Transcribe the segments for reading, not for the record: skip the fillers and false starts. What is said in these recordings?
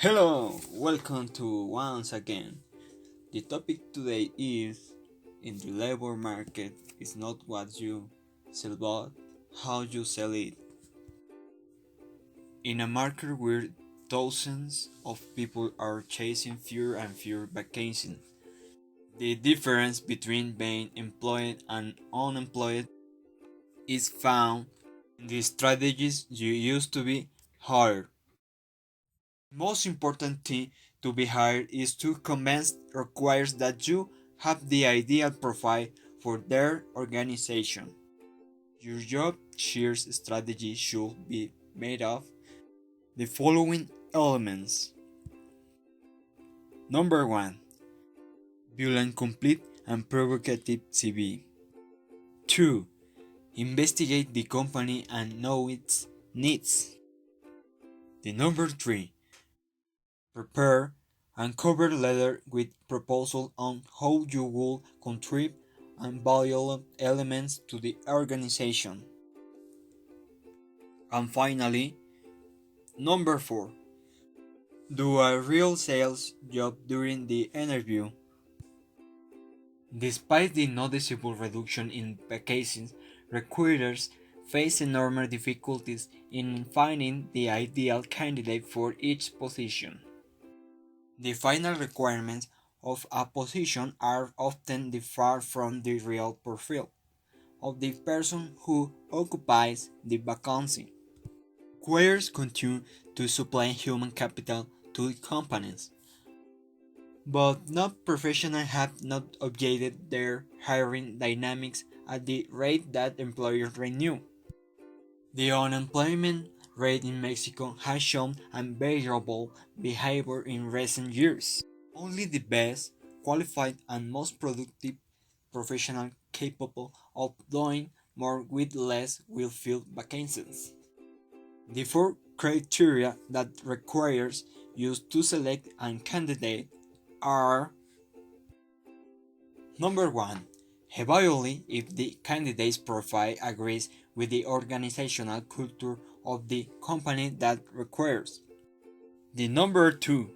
Hello, welcome to once again. The topic today is in the labor market is not what you sell but how you sell it. In a market where thousands of people are chasing fewer and fewer vacancies, the difference between being employed and unemployed is found in the strategies you used to be hired. Most important thing to be hired is to convince requires that you have the ideal profile for their organization. Your job shares strategy should be made of the following elements. Number 1. Build and complete and provocative CV. 2. Investigate the company and know its needs. The number 3. Prepare and cover letter with proposal on how you will contribute and valuable elements to the organization. And finally, number 4. Do a real sales job during the interview. Despite the noticeable reduction in vacancies, recruiters face enormous difficulties in finding the ideal candidate for each position. The final requirements of a position are often differ from the real profile of the person who occupies the vacancy. Employers continue to supply human capital to companies, but not professionals have not updated their hiring dynamics at the rate that employers renew. The unemployment rate in Mexico has shown unbearable behavior in recent years. Only the best, qualified, and most productive professionals capable of doing more with less will fill vacancies. The four criteria that requires use to select a candidate are: number 1. Evaluate if the candidate's profile agrees with the organizational culture of the company that requires. The number 2.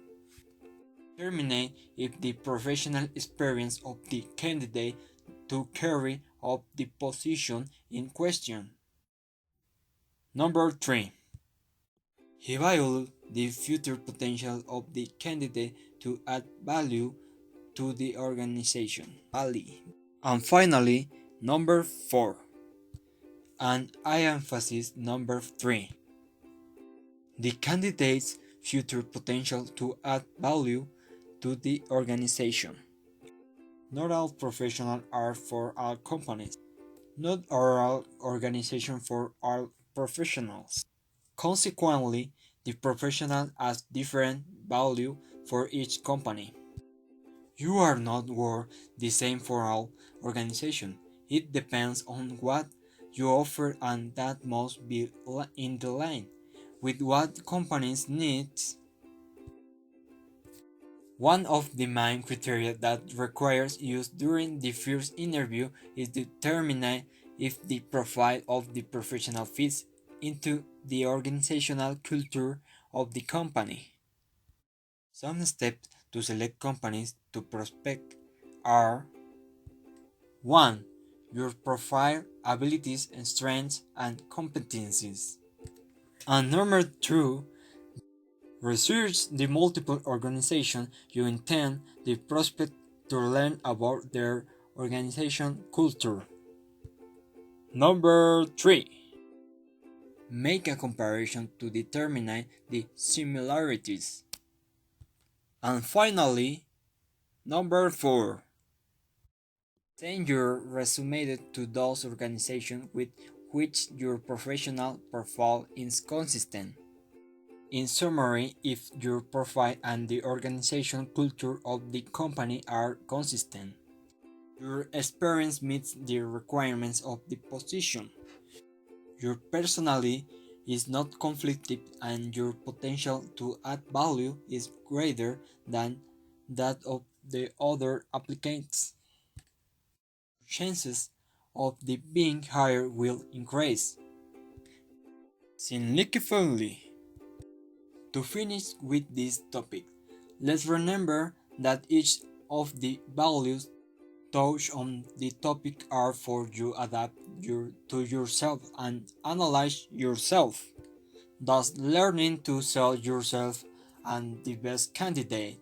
Determine if the professional experience of the candidate to carry out the position in question. Number 3. Evaluate the future potential of the candidate to add value to the organization. And finally, number 4. And I emphasize number 3. The candidate's future potential to add value to the organization. Not all professionals are for all companies. Not all organizations for all professionals. Consequently, the professional has different value for each company. You are not worth the same for all organizations. It depends on what you offer, and that must be in the line with what companies needs. One of the main criteria that requires use during the first interview is to determine if the profile of the professional fits into the organizational culture of the company. Some steps to select companies to prospect are: 1. Your profile, abilities, and strengths and competencies. And number 2. Research the multiple organizations you intend the prospect to learn about their organization culture. Number 3. Make a comparison to determine the similarities. And finally, number 4. Send your resume to those organizations with which your professional profile is consistent. In summary, if your profile and the organization culture of the company are consistent, your experience meets the requirements of the position, your personality is not conflicted, and your potential to add value is greater than that of the other applicants, chances of the being hired will increase significantly. To finish with this topic, let's remember that each of the values touched on the topic are for you adapt to yourself and analyze yourself, thus learning to sell yourself and the best candidate.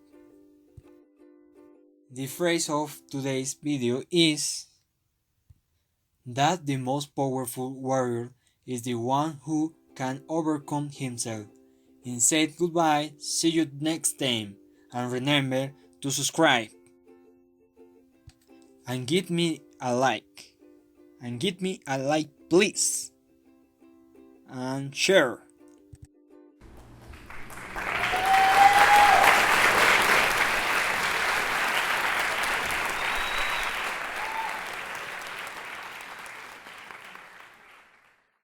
The phrase of today's video is that the most powerful warrior is the one who can overcome himself. And say goodbye, see you next time, and remember to subscribe and give me a like. And give me a like, please, and share.